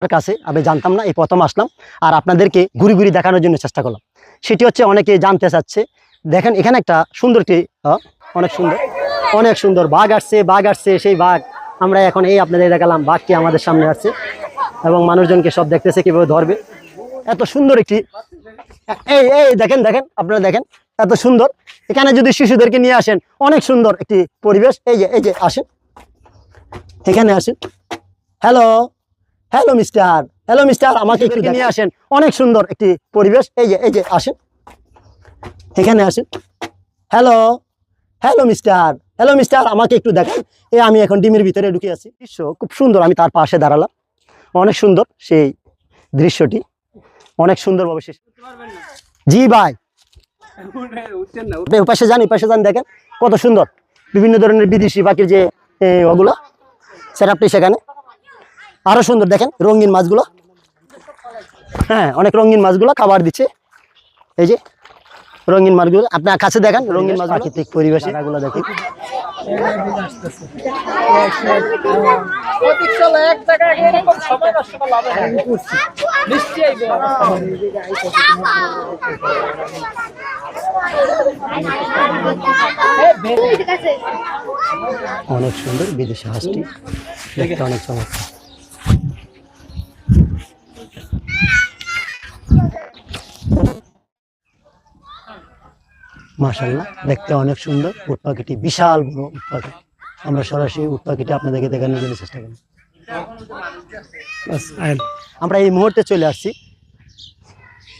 কাছে আমি জানতাম না, এই প্রথম আসলাম আর আপনাদেরকে ঘুরি ঘুরি দেখানোর জন্য চেষ্টা করলাম। সেটি হচ্ছে অনেকে জানতে চাচ্ছে। দেখেন এখানে একটা সুন্দর একটি অনেক সুন্দর বাঘ আসছে। সেই বাঘ আমরা এখন এই আপনাদের দেখালাম, বাঘটি আমাদের সামনে আসছে এবং মানুষজনকে সব দেখতেছে কিভাবে ধরবে। এত সুন্দর একটি এই এই দেখেন দেখেন আপনারা দেখেন এত সুন্দর। এখানে যদি শিশুদেরকে নিয়ে আসেন, অনেক সুন্দর একটি পরিবেশ। এই যে আসেন, এখানে আসেন। হ্যালো হ্যালো মিস্টার, আমাকে একটু নিয়ে আসেন। অনেক সুন্দর একটি পরিবেশ। এই যে আসেন, এখানে আসেন। হ্যালো মিস্টার, আমাকে একটু দেখেন। আমি এখন ডিমের ভিতরে ঢুকে আছি। দৃশ্য খুব সুন্দর, আমি তার পাশে দাঁড়ালাম। অনেক সুন্দর সেই দৃশ্যটি, অনেক সুন্দরভাবে শেষ। জি ভাই, পাশে যান দেখেন কত সুন্দর বিভিন্ন ধরনের বিদেশি পাখির যে ওগুলো সেটআপটি, সেখানে আরো সুন্দর দেখেন রঙিন মাছগুলো। হ্যাঁ, অনেক রঙিন মাছগুলো খাবার দিচ্ছে। এই যে রঙিন মাছগুলো আপনার কাছে দেখেন, রঙিন মাছ প্রাকৃতিক পরিবেশে এগুলো দেখেন। অনেক সুন্দর বিদেশি হাঁসটি, দেখতে অনেক চমৎকার। মাশাআল্লাহ, দেখতে অনেক সুন্দর। উট পাখিটি বিশাল বড় উট পাখি। আমরা সরাসরি উট পাখিটি আপনাদেরকে দেখানোর জন্য চেষ্টা করি। আমরা এই মুহূর্তে চলে আসছি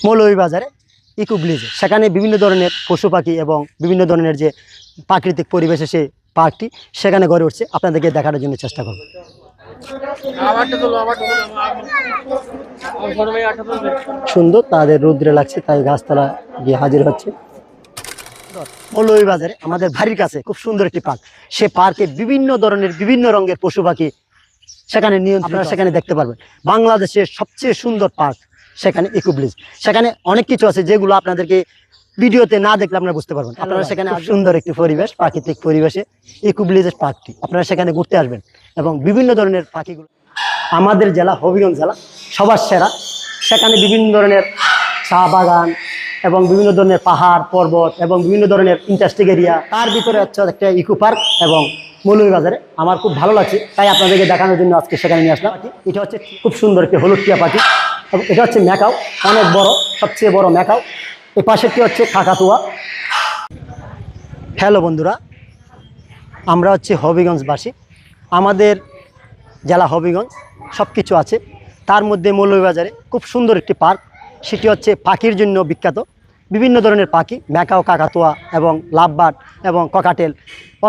মৌলভীবাজারে ইকো ভিলেজে। সেখানে বিভিন্ন ধরনের পশু পাখি এবং বিভিন্ন ধরনের যে প্রাকৃতিক পরিবেশে সেই পার্কটি সেখানে গড়ে উঠছে, আপনাদেরকে দেখানোর জন্য চেষ্টা করব। সুন্দর, তাদের রৌদ্রে লাগছে তাই গাছতলা গিয়ে হাজির হচ্ছে। মৌলভীবাজারে আমাদের বাড়ির কাছে খুব সুন্দর একটি পার্ক। সে পার্কে বিভিন্ন ধরনের বিভিন্ন রঙের পশু পাখি সেখানে আপনারা সেখানে দেখতে পারবেন। বাংলাদেশের সবচেয়ে সুন্দর পার্ক সেখানে ইকো ভিলেজ। সেখানে অনেক কিছু আছে যেগুলো আপনাদেরকে ভিডিওতে না দেখলে আপনারা বুঝতে পারবেন। আপনারা সেখানে সুন্দর একটি পরিবেশ, প্রাকৃতিক পরিবেশে ইকো ভিলেজের পার্কটি, আপনারা সেখানে ঘুরতে আসবেন এবং বিভিন্ন ধরনের পাখিগুলো। আমাদের জেলা হবিগঞ্জ জেলা সবার সেরা। সেখানে বিভিন্ন ধরনের চা বাগান এবং বিভিন্ন ধরনের পাহাড় পর্বত এবং বিভিন্ন ধরনের ইন্টারেস্টিং এরিয়া, তার ভিতরে হচ্ছে একটা ইকো পার্ক এবং মৌলভীবাজারে আমার খুব ভালো লাগছে, তাই আপনাদেরকে দেখানোর জন্য আজকে সেখানে নিয়ে আসলাম। এটা হচ্ছে খুব সুন্দর একটি হলুদ টিয়া পাখি এবং এটা হচ্ছে ম্যাকাও, অনেক বড়, সবচেয়ে বড় ম্যাকাও। এই পাশেরটি হচ্ছে কাকাতুয়া। হ্যালো বন্ধুরা, আমরা হচ্ছে হবিগঞ্জবাসী। আমাদের জেলা হবিগঞ্জ, সব কিছু আছে। তার মধ্যে মৌলভীবাজারে খুব সুন্দর একটি পার্ক, সেটি হচ্ছে পাখির জন্য বিখ্যাত। বিভিন্ন ধরনের পাখি, ম্যাকাও, কাকাতুয়া এবং লাভবার্ড এবং ককাটেল,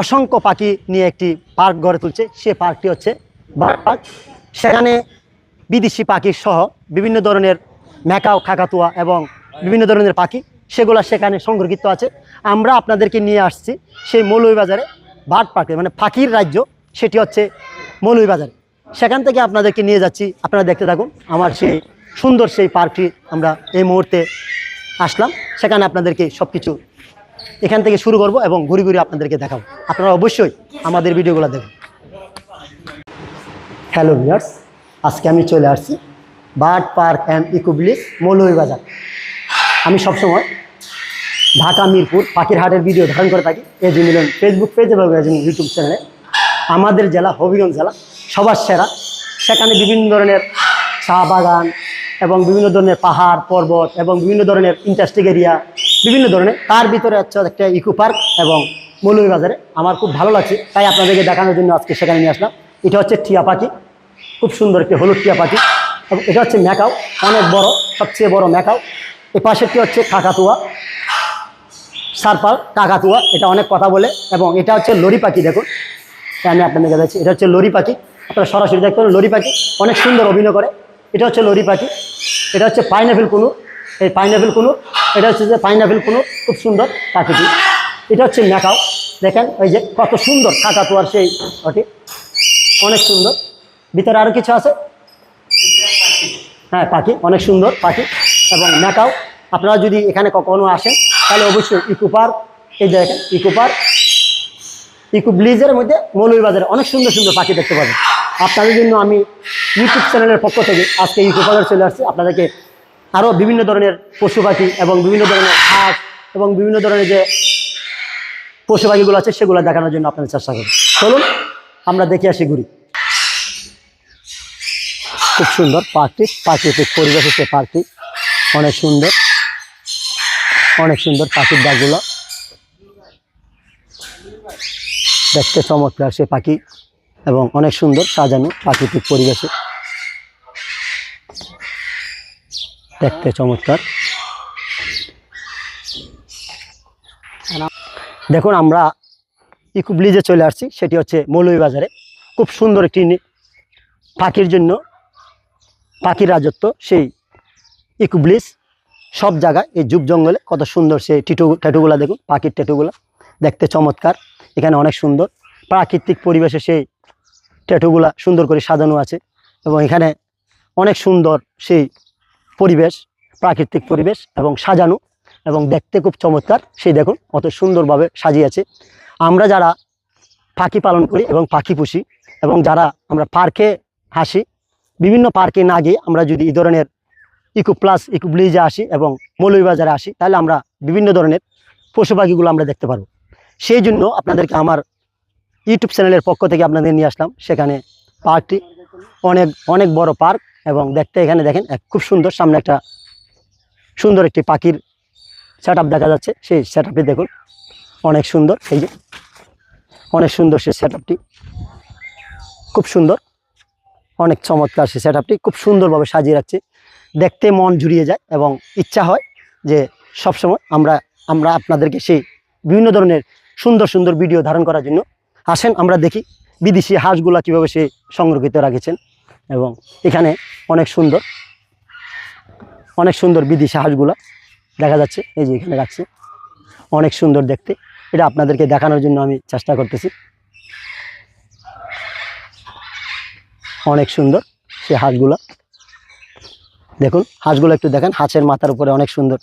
অসংখ্য পাখি নিয়ে একটি পার্ক গড়ে তুলছে। সে পার্কটি হচ্ছে বার্ড পার্ক। সেখানে বিদেশি পাখি সহ বিভিন্ন ধরনের ম্যাকাও, কাকাতুয়া এবং বিভিন্ন ধরনের পাখি সেগুলো সেখানে সংরক্ষিত আছে। আমরা আপনাদেরকে নিয়ে আসছি সেই মৌলভীবাজারে বার্ড পার্কে, মানে পাখির রাজ্য, সেটি হচ্ছে মৌলভীবাজার। সেখান থেকে আপনাদেরকে নিয়ে যাচ্ছি, আপনারা দেখতে থাকুন। আমার সেই সুন্দর সেই পার্কটি আমরা এই মুহূর্তে আসলাম, সেখানে আপনাদেরকে সব কিছু এখান থেকে শুরু করব এবং ঘুরে ঘুরে আপনাদেরকে দেখাবো। আপনারা অবশ্যই আমাদের ভিডিওগুলো দেখুন। হ্যালো ভিউয়ার্স, আজকে আমি চলে আসছি bird park and eco village Moulvibazar. আমি সবসময় ঢাকা মিরপুর পাখির হাটের ভিডিও ধারণ করে থাকি এজি মিলন ফেসবুক পেজ এবং ইউটিউব চ্যানেলে। আমাদের জেলা হবিগঞ্জ জেলা সবার সেরা। সেখানে বিভিন্ন ধরনের চা বাগান এবং বিভিন্ন ধরনের পাহাড় পর্বত এবং বিভিন্ন ধরনের ইন্টারেস্টিং এরিয়া, বিভিন্ন ধরনের, তার ভিতরে হচ্ছে একটা ইকো পার্ক এবং মৌলভীবাজারে আমার খুব ভালো লাগছে, তাই আপনাদেরকে দেখানোর জন্য আজকে সেখানে নিয়ে আসলাম। এটা হচ্ছে টিয়া পাখি, খুব সুন্দর একটি হলুদ টিয়া পাখি এবং এটা হচ্ছে ম্যাকাও, অনেক বড়, সবচেয়ে বড় ম্যাকাও। এই পাশেরটি হচ্ছে কাকাতুয়া, সারপাল কাকাতুয়া, এটা অনেক কথা বলে। এবং এটা হচ্ছে লরি পাখি। দেখুন আমি আপনাদেরকে দেখাচ্ছি, এটা হচ্ছে লরি পাখি। আপনারা সরাসরি দেখতে পারেন, লরি পাখি অনেক সুন্দর অভিনয় করে। এটা হচ্ছে লরি পাখি। এটা হচ্ছে পাইনাপেল কুনুর, এই পাইনাপেল কুনুর, এটা হচ্ছে যে পাইনাপেল কুনুর, খুব সুন্দর পাখিটি। এটা হচ্ছে ম্যাকাও, দেখেন ওই যে কত সুন্দর কাকাতুয়ার সেই ওটি, অনেক সুন্দর। ভিতরে আরও কিছু আছে, হ্যাঁ পাখি, অনেক সুন্দর পাখি এবং ম্যাকাও। আপনারা যদি এখানে কখনো আসেন তাহলে অবশ্যই ইকো পার্ক, এই দেখেন ইকো পার্ক, ইকো ভিলেজের মধ্যে মৌলভীবাজারে অনেক সুন্দর সুন্দর পাখি দেখতে পাবেন। আপনাদের জন্য আমি ইউটিউব চ্যানেলের পক্ষ থেকে আজকে ইকো বাজার চলে আসছে আপনাদেরকে আরও বিভিন্ন ধরনের পশু পাখি এবং বিভিন্ন ধরনের হাঁস এবং বিভিন্ন ধরনের যে পশু পাখিগুলো আছে সেগুলো দেখানোর জন্য আপনাদের চেষ্টা করি। চলুন আমরা দেখে আসি, ঘুরি। খুব সুন্দর পার্কটি, প্রাকৃতিক পরিবেশ হচ্ছে পার্কটি, অনেক সুন্দর, অনেক সুন্দর পাখির ডাকগুলো দেখতে চমৎকার সে পাখি এবং অনেক সুন্দর সাজানো প্রাকৃতিক পরিবেশে দেখতে চমৎকার। দেখুন আমরা ইকো ব্লিজে চলে আসছি, সেটি হচ্ছে মৌলভীবাজারে। খুব সুন্দর একটি পাখির জন্য পাখির রাজত্ব সেই ইকো ব্লিজ। সব জায়গায় এই যুব জঙ্গলে কত সুন্দর সেই ট্যাটুগুলো দেখুন, পাখির ট্যাটুগুলো দেখতে চমৎকার। এখানে অনেক সুন্দর প্রাকৃতিক পরিবেশে সেই ট্যাটুগুলা সুন্দর করে সাজানো আছে এবং এখানে অনেক সুন্দর সেই পরিবেশ, প্রাকৃতিক পরিবেশ এবং সাজানো এবং দেখতে খুব চমৎকার। সেই দেখুন কত সুন্দরভাবে সাজিয়েছে। আমরা যারা পাখি পালন করি এবং পাখি পুষি এবং যারা আমরা পার্কে আসি, বিভিন্ন পার্কে না গিয়ে আমরা যদি এই ধরনের ইকো ব্লিজে আসি এবং মৌলভীবাজারে আসি, তাহলে আমরা বিভিন্ন ধরনের পশু পাখিগুলো আমরা দেখতে পারবো। সেই জন্য আপনাদেরকে আমার ইউটিউব চ্যানেলের পক্ষ থেকে আপনাদের নিয়ে আসলাম। সেখানে পার্কটি অনেক অনেক বড় পার্ক এবং দেখতে এখানে দেখেন খুব সুন্দর, সামনে একটা সুন্দর একটি পাখির সেট দেখা যাচ্ছে। সেই সেট দেখুন অনেক সুন্দর, এই যে অনেক সুন্দর সেই সেট খুব সুন্দর, অনেক চমৎকার সেই সেট খুব সুন্দরভাবে সাজিয়ে রাখছে। দেখতে মন জুড়িয়ে যায় এবং ইচ্ছা হয় যে সবসময় আমরা আপনাদেরকে সেই বিভিন্ন ধরনের সুন্দর সুন্দর ভিডিও ধারণ করার জন্য আসেন। আমরা দেখি বিদেশি হাঁসগুলা কীভাবে সে সংরক্ষিত রেখেছেন এবং এখানে অনেক সুন্দর বিদেশি হাঁসগুলা দেখা যাচ্ছে। এই যে এখানে রাখছে, অনেক সুন্দর দেখতে। এটা আপনাদেরকে দেখানোর জন্য আমি চেষ্টা করতেছি। অনেক সুন্দর সে হাঁসগুলা দেখুন, হাঁসগুলো একটু দেখেন, হাঁসের মাথার উপরে অনেক সুন্দর।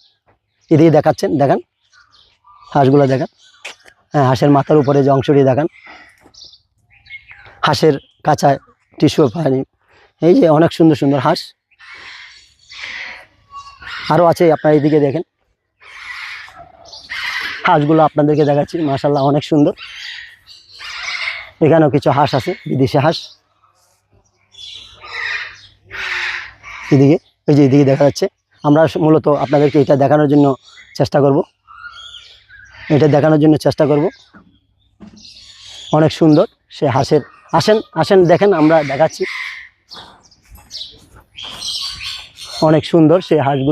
এদিকে দেখাচ্ছেন, দেখেন হাঁসগুলো দেখেন। হ্যাঁ, হাঁসের মাথার উপরে যে অংশটি দেখান, হাঁসের কাঁচায় টিস্যু পানি। এই যে অনেক সুন্দর সুন্দর হাঁস আরও আছে। আপনার এইদিকে দেখেন হাঁসগুলো আপনাদেরকে দেখাচ্ছি, মাশাআল্লাহ অনেক সুন্দর। এখানেও কিছু হাঁস আছে, বিদেশি হাঁস। এদিকে ওই যে এদিকে দেখা যাচ্ছে। আমরা মূলত আপনাদেরকে এটা দেখানোর জন্য চেষ্টা করব, অনেক সুন্দর সে হাঁসের। আসেন দেখেন, আমরা দেখাচ্ছি অনেক সুন্দর সে হাঁসগুলো।